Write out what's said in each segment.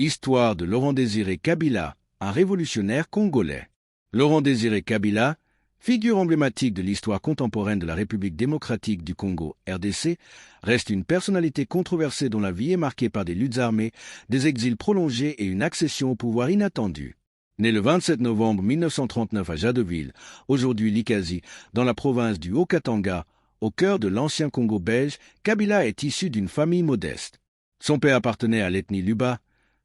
Histoire de Laurent-Désiré Kabila, un révolutionnaire congolais. Laurent-Désiré Kabila, figure emblématique de l'histoire contemporaine de la République démocratique du Congo, RDC, reste une personnalité controversée dont la vie est marquée par des luttes armées, des exils prolongés et une accession au pouvoir inattendue. Né le 27 novembre 1939 à Jadotville, aujourd'hui Likasi, dans la province du Haut-Katanga, au cœur de l'ancien Congo belge, Kabila est issu d'une famille modeste. Son père appartenait à l'ethnie Luba,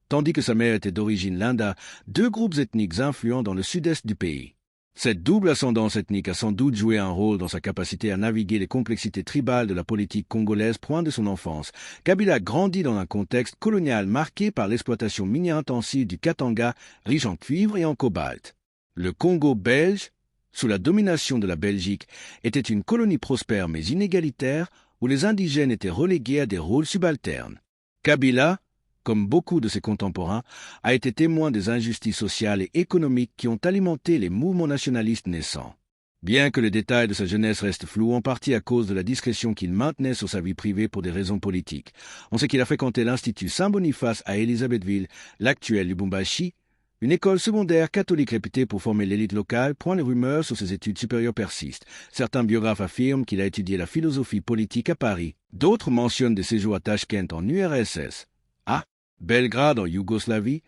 tandis que sa mère était d'origine Linda, deux groupes ethniques influents dans le sud-est du pays. Cette double ascendance ethnique a sans doute joué un rôle dans sa capacité à naviguer les complexités tribales de la politique congolaise point de son enfance. Kabila grandit dans un contexte colonial marqué par l'exploitation minière intensive du Katanga, riche en cuivre et en cobalt. Le Congo belge, sous la domination de la Belgique, était une colonie prospère mais inégalitaire où les indigènes étaient relégués à des rôles subalternes. Kabila, comme beaucoup de ses contemporains, a été témoin des injustices sociales et économiques qui ont alimenté les mouvements nationalistes naissants. Bien que les détails de sa jeunesse restent flous, en partie à cause de la discrétion qu'il maintenait sur sa vie privée pour des raisons politiques, on sait qu'il a fréquenté l'Institut Saint-Boniface à Elisabethville, l'actuel Lubumbashi, une école secondaire catholique réputée pour former l'élite locale. Les rumeurs sur ses études supérieures persistent. Certains biographes affirment qu'il a étudié la philosophie politique à Paris. D'autres mentionnent des séjours à Tachkent en URSS, à Belgrade en Yougoslavie,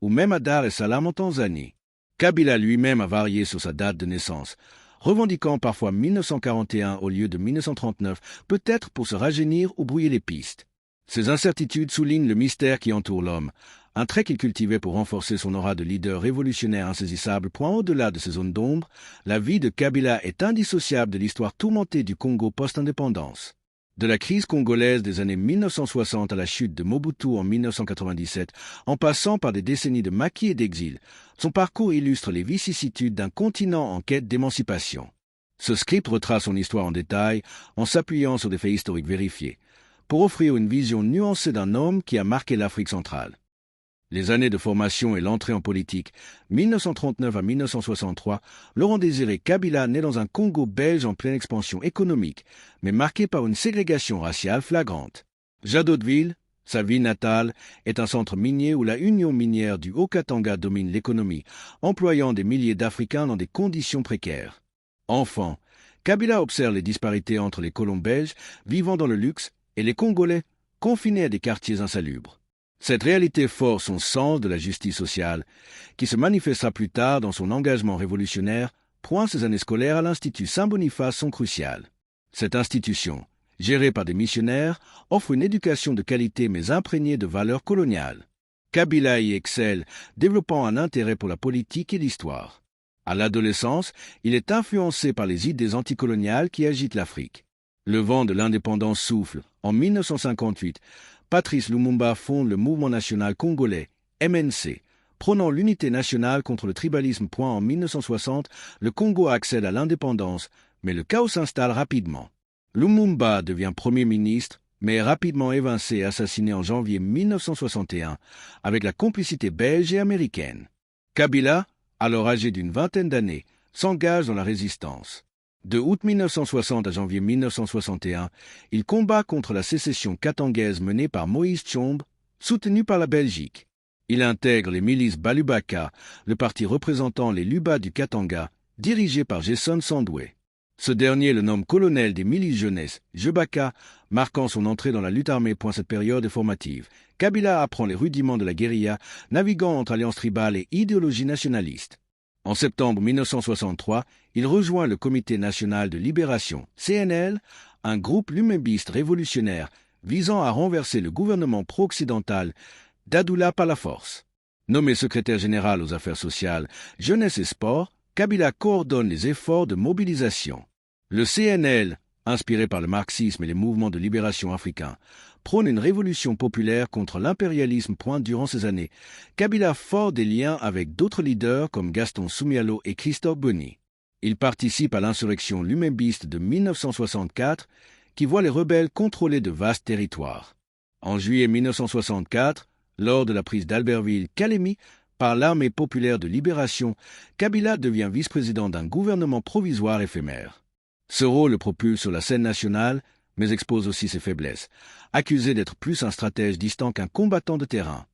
ou même à Dar es Salaam en Tanzanie. Kabila lui-même a varié sur sa date de naissance, revendiquant parfois 1941 au lieu de 1939, peut-être pour se rajeunir ou brouiller les pistes. Ces incertitudes soulignent le mystère qui entoure l'homme, un trait qu'il cultivait pour renforcer son aura de leader révolutionnaire insaisissable. Au-delà de ces zones d'ombre, la vie de Kabila est indissociable de l'histoire tourmentée du Congo post-indépendance. De la crise congolaise des années 1960 à la chute de Mobutu en 1997, en passant par des décennies de maquis et d'exil, son parcours illustre les vicissitudes d'un continent en quête d'émancipation. Ce script retrace son histoire en détail, en s'appuyant sur des faits historiques vérifiés, pour offrir une vision nuancée d'un homme qui a marqué l'Afrique centrale. Les années de formation et l'entrée en politique, 1939 à 1963, Laurent-Désiré Kabila naît dans un Congo belge en pleine expansion économique, mais marqué par une ségrégation raciale flagrante. Jadotville, sa ville natale, est un centre minier où la Union minière du Haut-Katanga domine l'économie, employant des milliers d'Africains dans des conditions précaires. Enfant, Kabila observe les disparités entre les colons belges vivant dans le luxe et les Congolais confinés à des quartiers insalubres. Cette réalité force son sens de la justice sociale, qui se manifestera plus tard dans son engagement révolutionnaire. Ses années scolaires à l'Institut Saint-Boniface sont cruciales. Cette institution, gérée par des missionnaires, offre une éducation de qualité mais imprégnée de valeurs coloniales. Kabila y excelle, développant un intérêt pour la politique et l'histoire. À l'adolescence, il est influencé par les idées anticoloniales qui agitent l'Afrique. Le vent de l'indépendance souffle. En 1958, Patrice Lumumba fonde le mouvement national congolais, MNC, prônant l'unité nationale contre le tribalisme. En 1960, le Congo accède à l'indépendance, mais le chaos s'installe rapidement. Lumumba devient Premier ministre, mais est rapidement évincé et assassiné en janvier 1961, avec la complicité belge et américaine. Kabila, alors âgé d'une vingtaine d'années, s'engage dans la résistance. De août 1960 à janvier 1961, il combat contre la sécession katangaise menée par Moïse Tshombe, soutenu par la Belgique. Il intègre les milices Balubaka, le parti représentant les Luba du Katanga, dirigé par Jason Sandway. Ce dernier le nomme colonel des milices jeunesse, Jebaka, marquant son entrée dans la lutte armée. Cette période est formative. Kabila apprend les rudiments de la guérilla, naviguant entre alliances tribales et idéologie nationaliste. En septembre 1963, il rejoint le Comité national de libération, CNL, un groupe lumembiste révolutionnaire visant à renverser le gouvernement pro-occidental d'Adoula par la force. Nommé secrétaire général aux affaires sociales, jeunesse et sport, Kabila coordonne les efforts de mobilisation. Le CNL, inspiré par le marxisme et les mouvements de libération africains, prône une révolution populaire contre l'impérialisme. Durant ces années, Kabila forge des liens avec d'autres leaders comme Gaston Soumialo et Christophe Boni. Il participe à l'insurrection lumembiste de 1964, qui voit les rebelles contrôler de vastes territoires. En juillet 1964, lors de la prise d'Albertville-Calémie par l'Armée populaire de libération, Kabila devient vice-président d'un gouvernement provisoire éphémère. Ce rôle le propulse sur la scène nationale, mais expose aussi ses faiblesses, accusé d'être plus un stratège distant qu'un combattant de terrain.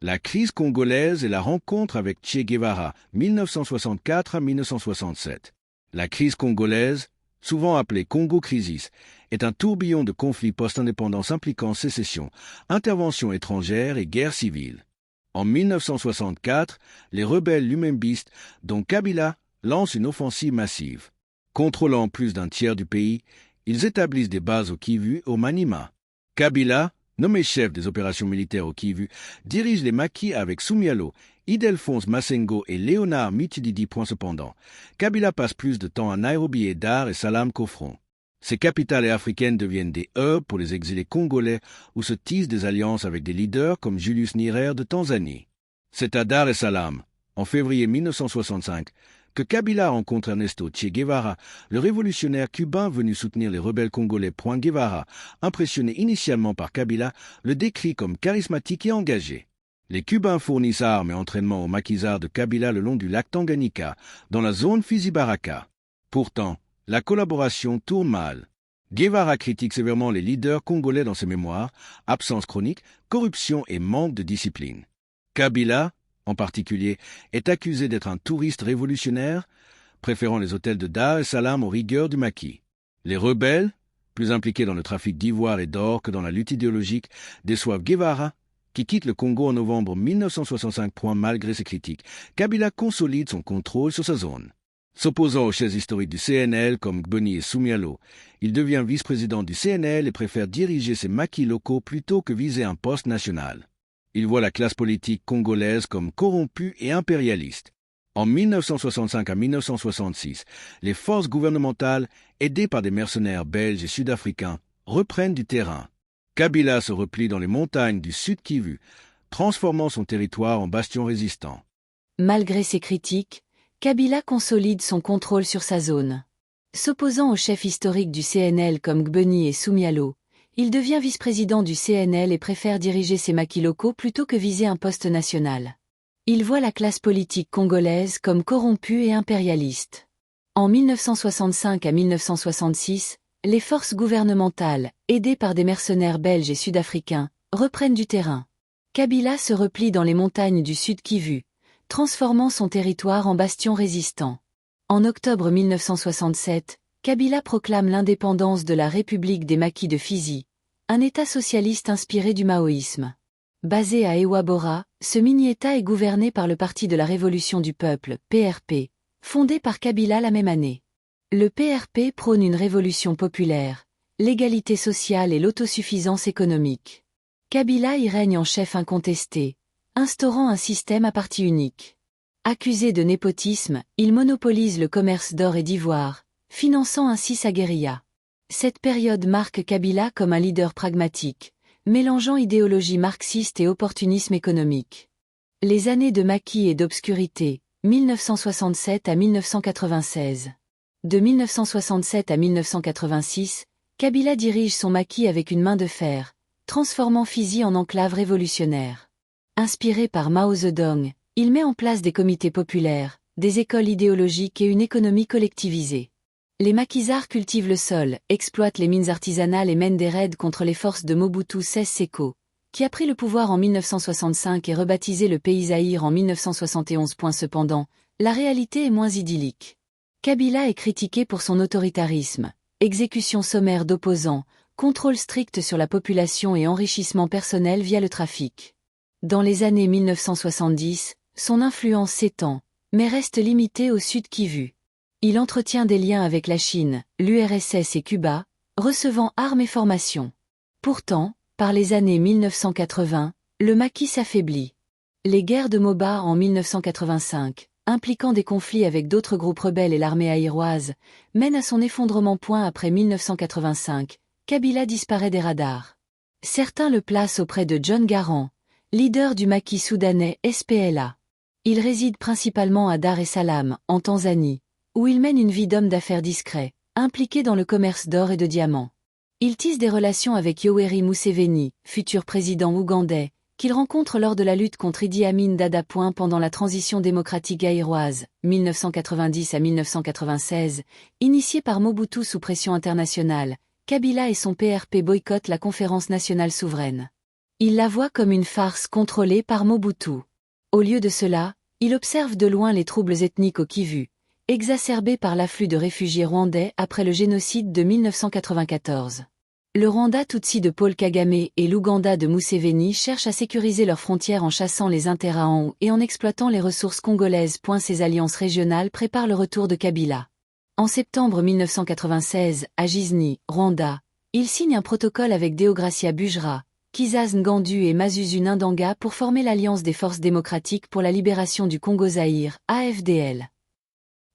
La crise congolaise et la rencontre avec Che Guevara, 1964 à 1967. La crise congolaise, souvent appelée Congo-Crisis, est un tourbillon de conflits post-indépendance impliquant sécession, intervention étrangère et guerre civile. En 1964, les rebelles lumembistes, dont Kabila, lancent une offensive massive. Contrôlant plus d'un tiers du pays, ils établissent des bases au Kivu et au Maniema. Kabila, nommé chef des opérations militaires au Kivu, dirige les maquis avec Soumialo, Ildefonse Masengo et Léonard Mitididi. Cependant, Kabila passe plus de temps à Nairobi et Dar es Salaam qu'au front. Ces capitales africaines deviennent des hubs pour les exilés congolais où se tissent des alliances avec des leaders comme Julius Nyerere de Tanzanie. C'est à Dar es Salaam, en février 1965, que Kabila rencontre Ernesto Che Guevara, le révolutionnaire cubain venu soutenir les rebelles congolais. Guevara, impressionné initialement par Kabila, le décrit comme charismatique et engagé. Les Cubains fournissent armes et entraînement aux maquisards de Kabila le long du lac Tanganyika, dans la zone Fizi-Baraka. Pourtant, la collaboration tourne mal. Guevara critique sévèrement les leaders congolais dans ses mémoires, absence chronique, corruption et manque de discipline. Kabila, en particulier, est accusé d'être un touriste révolutionnaire, préférant les hôtels de Dar es Salaam aux rigueurs du maquis. Les rebelles, plus impliqués dans le trafic d'ivoire et d'or que dans la lutte idéologique, déçoivent Guevara, qui quitte le Congo en novembre 1965. Malgré ses critiques, Kabila consolide son contrôle sur sa zone. S'opposant aux chefs historiques du CNL comme Gbeni et Soumialo, il devient vice-président du CNL et préfère diriger ses maquis locaux plutôt que viser un poste national. Il voit la classe politique congolaise comme corrompue et impérialiste. En 1965 à 1966, les forces gouvernementales, aidées par des mercenaires belges et sud-africains, reprennent du terrain. Kabila se replie dans les montagnes du Sud Kivu, transformant son territoire en bastion résistant. Malgré ses critiques, Kabila consolide son contrôle sur sa zone. S'opposant aux chefs historiques du CNL comme Gbeni et Soumialo, il devient vice-président du CNL et préfère diriger ses maquis locaux plutôt que viser un poste national. Il voit la classe politique congolaise comme corrompue et impérialiste. En 1965 à 1966, les forces gouvernementales, aidées par des mercenaires belges et sud-africains, reprennent du terrain. Kabila se replie dans les montagnes du Sud Kivu, transformant son territoire en bastion résistant. En octobre 1967, Kabila proclame l'indépendance de la République des Maquis de Fizi, un État socialiste inspiré du maoïsme. Basé à Ewabora, ce mini-État est gouverné par le Parti de la Révolution du Peuple, PRP, fondé par Kabila la même année. Le PRP prône une révolution populaire, l'égalité sociale et l'autosuffisance économique. Kabila y règne en chef incontesté, instaurant un système à parti unique. Accusé de népotisme, il monopolise le commerce d'or et d'ivoire, finançant ainsi sa guérilla. Cette période marque Kabila comme un leader pragmatique, mélangeant idéologie marxiste et opportunisme économique. Les années de maquis et d'obscurité, 1967 à 1996. De 1967 à 1986, Kabila dirige son maquis avec une main de fer, transformant Fizi en enclave révolutionnaire. Inspiré par Mao Zedong, il met en place des comités populaires, des écoles idéologiques et une économie collectivisée. Les maquisards cultivent le sol, exploitent les mines artisanales et mènent des raids contre les forces de Mobutu Sese Seko, qui a pris le pouvoir en 1965 et rebaptisé le pays Zaïre en 1971. Cependant, la réalité est moins idyllique. Kabila est critiqué pour son autoritarisme, exécution sommaire d'opposants, contrôle strict sur la population et enrichissement personnel via le trafic. Dans les années 1970, son influence s'étend, mais reste limitée au Sud Kivu. Il entretient des liens avec la Chine, l'URSS et Cuba, recevant armes et formations. Pourtant, par les années 1980, le maquis s'affaiblit. Les guerres de Moba en 1985, impliquant des conflits avec d'autres groupes rebelles et l'armée aïroise, mènent à son effondrement. Après 1985, Kabila disparaît des radars. Certains le placent auprès de John Garang, leader du maquis soudanais SPLA. Il réside principalement à Dar es Salaam, en Tanzanie, où il mène une vie d'homme d'affaires discret, impliqué dans le commerce d'or et de diamants. Il tisse des relations avec Yoweri Museveni, futur président ougandais, qu'il rencontre lors de la lutte contre Idi Amin Dada. Pendant la transition démocratique aïroise, 1990 à 1996, initiée par Mobutu sous pression internationale, Kabila et son PRP boycottent la Conférence nationale souveraine. Il la voit comme une farce contrôlée par Mobutu. Au lieu de cela, il observe de loin les troubles ethniques au Kivu, exacerbés par l'afflux de réfugiés rwandais après le génocide de 1994. Le Rwanda Tutsi de Paul Kagame et l'Ouganda de Museveni cherchent à sécuriser leurs frontières en chassant les Interahamwe et en exploitant les ressources congolaises. Ces alliances régionales préparent le retour de Kabila. En septembre 1996, à Gisni, Rwanda, il signe un protocole avec Deogracia Bujra, Kizaz Ngandu et Mazuzu Ndanga pour former l'Alliance des forces démocratiques pour la libération du Congo-Zaïre, AFDL.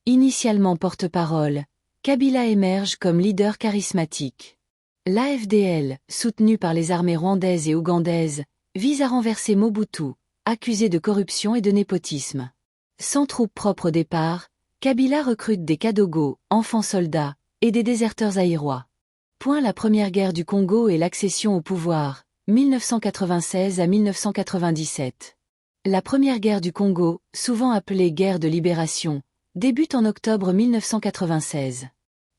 Initialement porte-parole, Kabila émerge comme leader charismatique. L'AFDL, soutenue par les armées rwandaises et ougandaises, vise à renverser Mobutu, accusé de corruption et de népotisme. Sans troupes propres au départ, Kabila recrute des Kadogo, enfants soldats, et des déserteurs zaïrois. La Première guerre du Congo et l'accession au pouvoir, 1996 à 1997. La Première guerre du Congo, souvent appelée guerre de libération, débute en octobre 1996.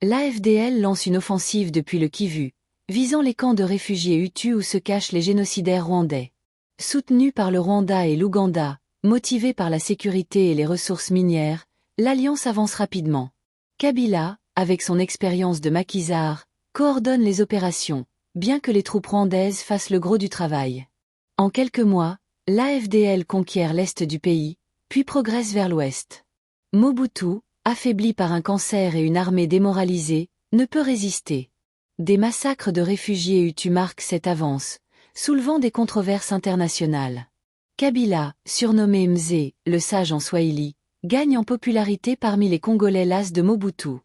L'AFDL lance une offensive depuis le Kivu, visant les camps de réfugiés Hutus où se cachent les génocidaires rwandais. Soutenue par le Rwanda et l'Ouganda, motivée par la sécurité et les ressources minières, l'alliance avance rapidement. Kabila, avec son expérience de maquisard, coordonne les opérations, bien que les troupes rwandaises fassent le gros du travail. En quelques mois, l'AFDL conquiert l'est du pays, puis progresse vers l'ouest. Mobutu, affaibli par un cancer et une armée démoralisée, ne peut résister. Des massacres de réfugiés Hutus marquent cette avance, soulevant des controverses internationales. Kabila, surnommé Mzee, le sage en Swahili, gagne en popularité parmi les Congolais las de Mobutu.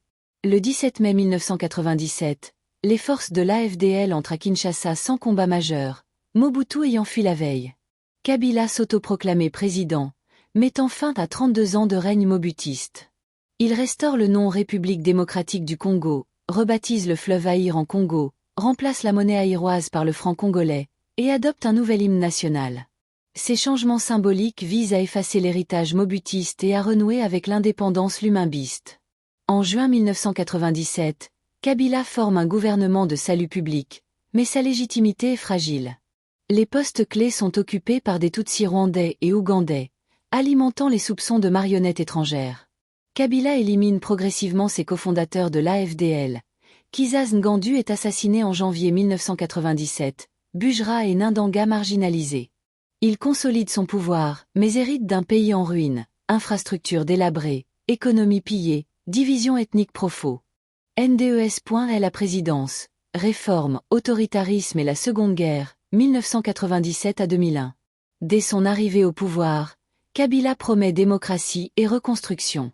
Le 17 mai 1997, les forces de l'AFDL entrent à Kinshasa sans combat majeur, Mobutu ayant fui la veille. Kabila s'autoproclamait président, mettant fin à 32 ans de règne mobutiste. Il restaure le nom République démocratique du Congo, rebaptise le fleuve Aïr en Congo, remplace la monnaie aïroise par le franc congolais, et adopte un nouvel hymne national. Ces changements symboliques visent à effacer l'héritage mobutiste et à renouer avec l'indépendance lumimbiste. En juin 1997, Kabila forme un gouvernement de salut public, mais sa légitimité est fragile. Les postes clés sont occupés par des Tutsis rwandais et ougandais, alimentant les soupçons de marionnettes étrangères. Kabila élimine progressivement ses cofondateurs de l'AFDL. Kizaz Ngandu est assassiné en janvier 1997, Bujra et Ndanga marginalisés. Il consolide son pouvoir, mais hérite d'un pays en ruine, infrastructures délabrées, économie pillée, division ethnique profond. NDES. La présidence, réforme, autoritarisme et la Seconde Guerre, 1997 à 2001. Dès son arrivée au pouvoir, Kabila promet démocratie et reconstruction.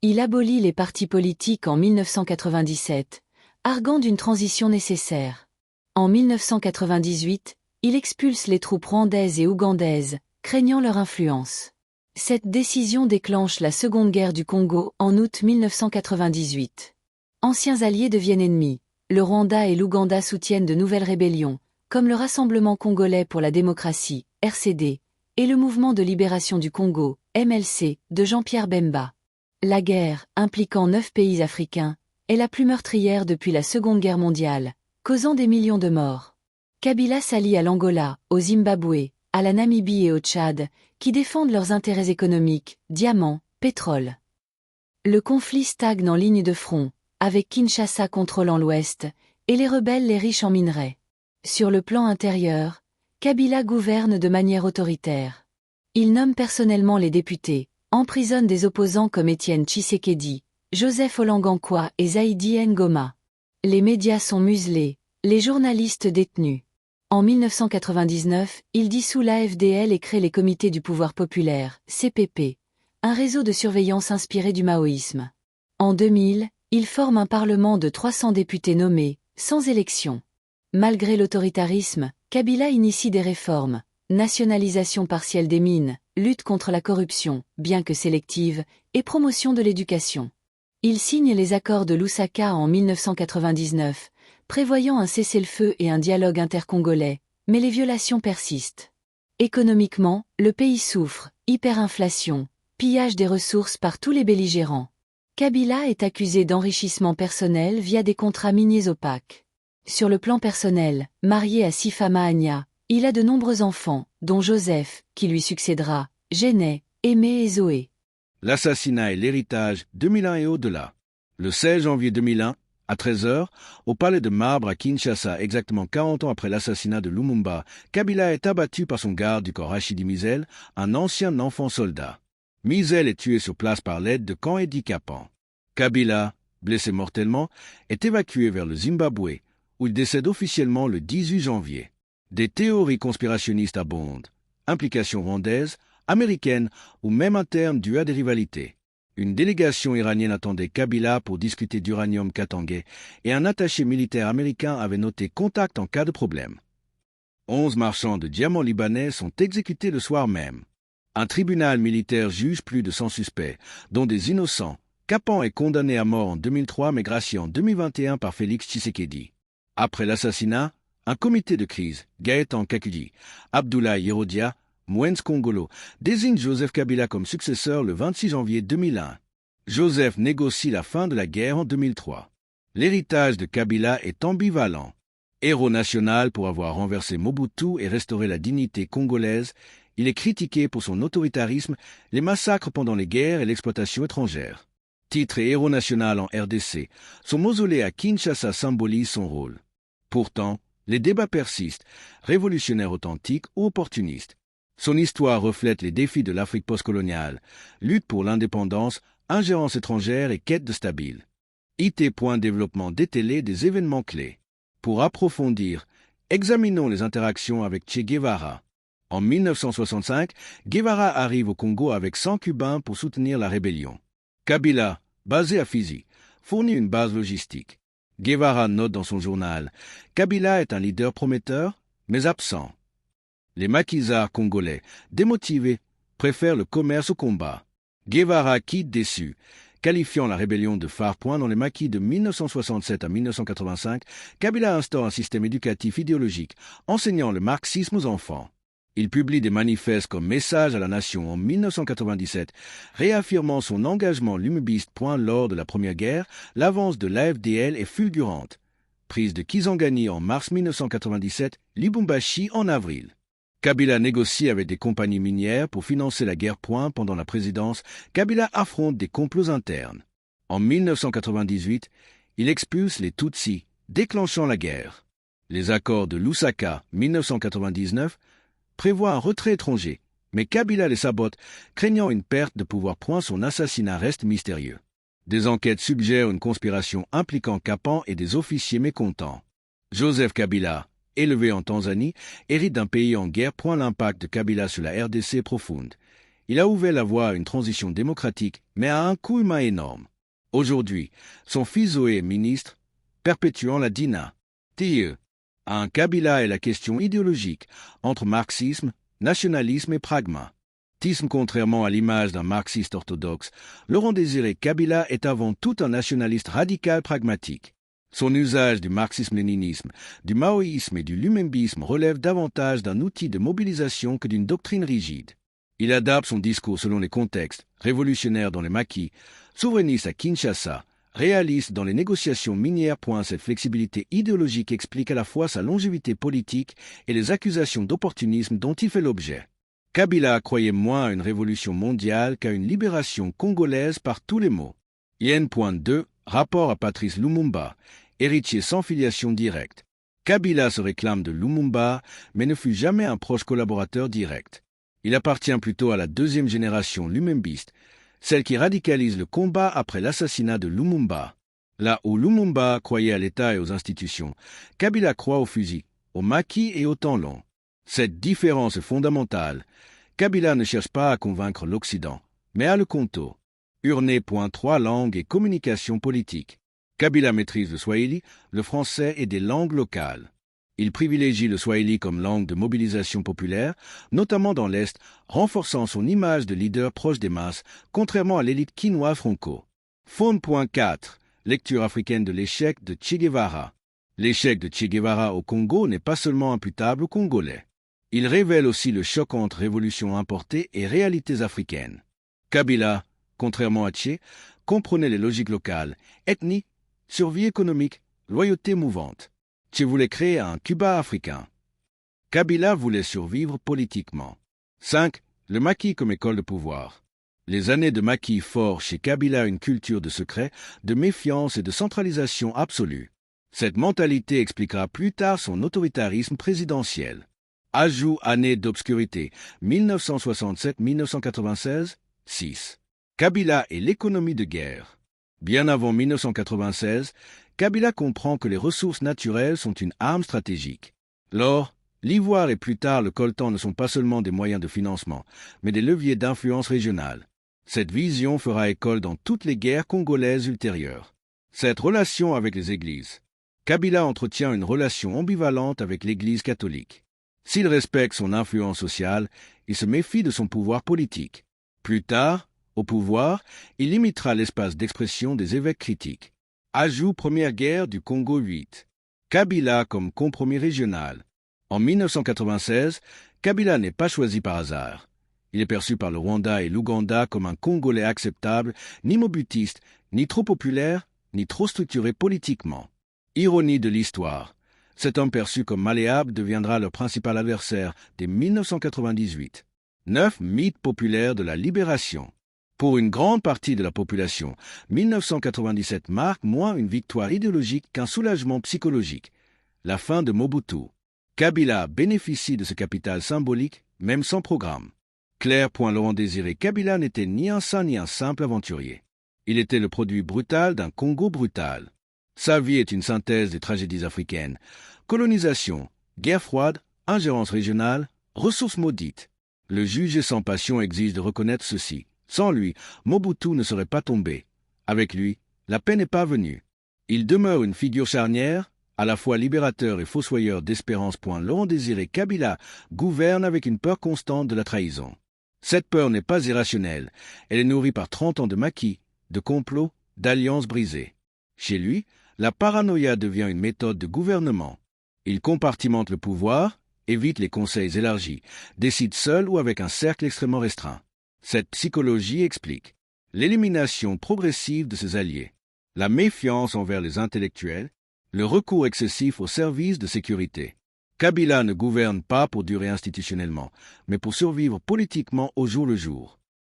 Il abolit les partis politiques en 1997, arguant d'une transition nécessaire. En 1998, il expulse les troupes rwandaises et ougandaises, craignant leur influence. Cette décision déclenche la Seconde Guerre du Congo en août 1998. Anciens alliés deviennent ennemis, le Rwanda et l'Ouganda soutiennent de nouvelles rébellions, comme le Rassemblement congolais pour la démocratie, RCD, et le Mouvement de libération du Congo, MLC, de Jean-Pierre Bemba. La guerre, impliquant 9 pays africains, est la plus meurtrière depuis la Seconde Guerre mondiale, causant des millions de morts. Kabila s'allie à l'Angola, au Zimbabwe, à la Namibie et au Tchad, qui défendent leurs intérêts économiques, diamants, pétrole. Le conflit stagne en ligne de front, avec Kinshasa contrôlant l'Ouest, et les rebelles les riches en minerais. Sur le plan intérieur, Kabila gouverne de manière autoritaire. Il nomme personnellement les députés, emprisonne des opposants comme Étienne Tshisekedi, Joseph Olangankwa et Zaïdi Ngoma. Les médias sont muselés, les journalistes détenus. En 1999, il dissout l'AFDL et crée les Comités du pouvoir populaire, CPP, un réseau de surveillance inspiré du maoïsme. En 2000, il forme un parlement de 300 députés nommés, sans élection. Malgré l'autoritarisme, Kabila initie des réformes, nationalisation partielle des mines, lutte contre la corruption, bien que sélective, et promotion de l'éducation. Il signe les accords de Lusaka en 1999, prévoyant un cessez-le-feu et un dialogue intercongolais, mais les violations persistent. Économiquement, le pays souffre, hyperinflation, pillage des ressources par tous les belligérants. Kabila est accusé d'enrichissement personnel via des contrats miniers opaques. Sur le plan personnel, marié à Sifama Anya, Il a de nombreux enfants, dont Joseph, qui lui succédera, Genet, Aimé et Zoé. L'assassinat et l'héritage 2001 et au-delà. Le 16 janvier 2001, à 13 heures, au palais de Marbre à Kinshasa, exactement 40 ans après l'assassinat de Lumumba, Kabila est abattu par son garde du corps Rachidi Mizel, un ancien enfant soldat. Mizel est tué sur place par l'aide de Kennedy Kapan. Kabila, blessé mortellement, est évacué vers le Zimbabwe, où il décède officiellement le 18 janvier. Des théories conspirationnistes abondent. Implications rwandaises, américaines ou même internes dues à des rivalités. Une délégation iranienne attendait Kabila pour discuter d'uranium katangais et un attaché militaire américain avait noté contact en cas de problème. 11 marchands de diamants libanais sont exécutés le soir même. Un tribunal militaire juge plus de 100 suspects, dont des innocents. Kapan est condamné à mort en 2003 mais gracié en 2021 par Félix Tshisekedi. Après l'assassinat, un comité de crise, Gaëtan Kakudi, Abdoulaye Yerodia, Moïse Kongolo, désigne Joseph Kabila comme successeur le 26 janvier 2001. Joseph négocie la fin de la guerre en 2003. L'héritage de Kabila est ambivalent. Héros national pour avoir renversé Mobutu et restauré la dignité congolaise, il est critiqué pour son autoritarisme, les massacres pendant les guerres et l'exploitation étrangère. Titre et héros national en RDC, son mausolée à Kinshasa symbolise son rôle. Pourtant, les débats persistent, révolutionnaire authentique ou opportuniste. Son histoire reflète les défis de l'Afrique postcoloniale, lutte pour l'indépendance, ingérence étrangère et quête de stabilité. Développement dételé des événements clés. Pour approfondir, examinons les interactions avec Che Guevara. En 1965, Guevara arrive au Congo avec 100 Cubains pour soutenir la rébellion. Kabila, basé à Fizi, fournit une base logistique. Guevara note dans son journal « Kabila est un leader prometteur, mais absent ». Les maquisards congolais, démotivés, préfèrent le commerce au combat. Guevara quitte déçu, qualifiant la rébellion de phare-point dans les maquis de 1967 à 1985. Kabila instaure un système éducatif idéologique, enseignant le marxisme aux enfants. Il publie des manifestes comme Message à la Nation en 1997, réaffirmant son engagement lumubiste. Lors de la Première Guerre, l'avance de l'AFDL est fulgurante. Prise de Kisangani en mars 1997, Lubumbashi en avril. Kabila négocie avec des compagnies minières pour financer la guerre. Pendant la présidence, Kabila affronte des complots internes. En 1998, il expulse les Tutsis, déclenchant la guerre. Les accords de Lusaka, 1999, prévoit un retrait étranger, mais Kabila les sabote, craignant une perte de pouvoir. Son assassinat reste mystérieux. Des enquêtes suggèrent une conspiration impliquant Kapan et des officiers mécontents. Joseph Kabila, élevé en Tanzanie, hérite d'un pays en guerre. L'impact de Kabila sur la RDC est profonde. Il a ouvert la voie à une transition démocratique, mais à un coût humain énorme. Aujourd'hui, son fils Zoé est ministre, perpétuant la dynastie. Un Kabila est la question idéologique entre marxisme, nationalisme et pragmatisme. Contrairement à l'image d'un marxiste orthodoxe, Laurent-Désiré Kabila est avant tout un nationaliste radical pragmatique. Son usage du marxisme-léninisme, du maoïsme et du lumembisme relève davantage d'un outil de mobilisation que d'une doctrine rigide. Il adapte son discours selon les contextes, révolutionnaire dans les maquis, souverainiste à Kinshasa, réaliste dans les négociations minières. Cette flexibilité idéologique explique à la fois sa longévité politique et les accusations d'opportunisme dont il fait l'objet. Kabila croyait moins à une révolution mondiale qu'à une libération congolaise par tous les mots. IN.2, rapport à Patrice Lumumba, héritier sans filiation directe. Kabila se réclame de Lumumba, mais ne fut jamais un proche collaborateur direct. Il appartient plutôt à la deuxième génération lumembiste, celle qui radicalise le combat après l'assassinat de Lumumba. Là où Lumumba croyait à l'État et aux institutions, Kabila croit au fusil, au maquis et au temps long. Cette différence est fondamentale. Kabila ne cherche pas à convaincre l'Occident, mais à le contour. Urné. 3 langues et communication politique. Kabila maîtrise le swahili, le français et des langues locales. Il privilégie le swahili comme langue de mobilisation populaire, notamment dans l'Est, renforçant son image de leader proche des masses, contrairement à l'élite quinoa-franco. Faune.4. Lecture africaine de l'échec de Che Guevara. L'échec de Che Guevara au Congo n'est pas seulement imputable aux Congolais. Il révèle aussi le choc entre révolutions importées et réalités africaines. Kabila, contrairement à Che, comprenait les logiques locales, ethnie, survie économique, loyauté mouvante. Che voulait créer un Cuba africain. Kabila voulait survivre politiquement. 5. Le maquis comme école de pouvoir. Les années de maquis forent chez Kabila une culture de secret, de méfiance et de centralisation absolue. Cette mentalité expliquera plus tard son autoritarisme présidentiel. Ajout année d'obscurité 1967-1996, 6. Kabila et l'économie de guerre. Bien avant 1996, Kabila comprend que les ressources naturelles sont une arme stratégique. L'or, l'ivoire et plus tard le coltan ne sont pas seulement des moyens de financement, mais des leviers d'influence régionale. Cette vision fera école dans toutes les guerres congolaises ultérieures. Cette relation avec les églises. Kabila entretient une relation ambivalente avec l'Église catholique. S'il respecte son influence sociale, il se méfie de son pouvoir politique. Plus tard, au pouvoir, il limitera l'espace d'expression des évêques critiques. Ajout Première guerre du Congo 8. Kabila comme compromis régional. En 1996, Kabila n'est pas choisi par hasard. Il est perçu par le Rwanda et l'Ouganda comme un Congolais acceptable, ni mobutiste, ni trop populaire, ni trop structuré politiquement. Ironie de l'histoire. Cet homme perçu comme malléable deviendra leur principal adversaire dès 1998. 9. Mythe populaire de la libération. Pour une grande partie de la population, 1997 marque moins une victoire idéologique qu'un soulagement psychologique. La fin de Mobutu. Kabila bénéficie de ce capital symbolique, même sans programme. Claire. Laurent Désiré Kabila n'était ni un saint ni un simple aventurier. Il était le produit brutal d'un Congo brutal. Sa vie est une synthèse des tragédies africaines. Colonisation, guerre froide, ingérence régionale, ressources maudites. Le juge sans passion exige de reconnaître ceci. Sans lui, Mobutu ne serait pas tombé. Avec lui, la paix n'est pas venue. Il demeure une figure charnière, à la fois libérateur et fossoyeur d'espérance. Laurent Désiré Kabila gouverne avec une peur constante de la trahison. Cette peur n'est pas irrationnelle. Elle est nourrie par 30 ans de maquis, de complots, d'alliances brisées. Chez lui, la paranoïa devient une méthode de gouvernement. Il compartimente le pouvoir, évite les conseils élargis, décide seul ou avec un cercle extrêmement restreint. Cette psychologie explique l'élimination progressive de ses alliés, la méfiance envers les intellectuels, le recours excessif aux services de sécurité. Kabila ne gouverne pas pour durer institutionnellement, mais pour survivre politiquement au jour le jour.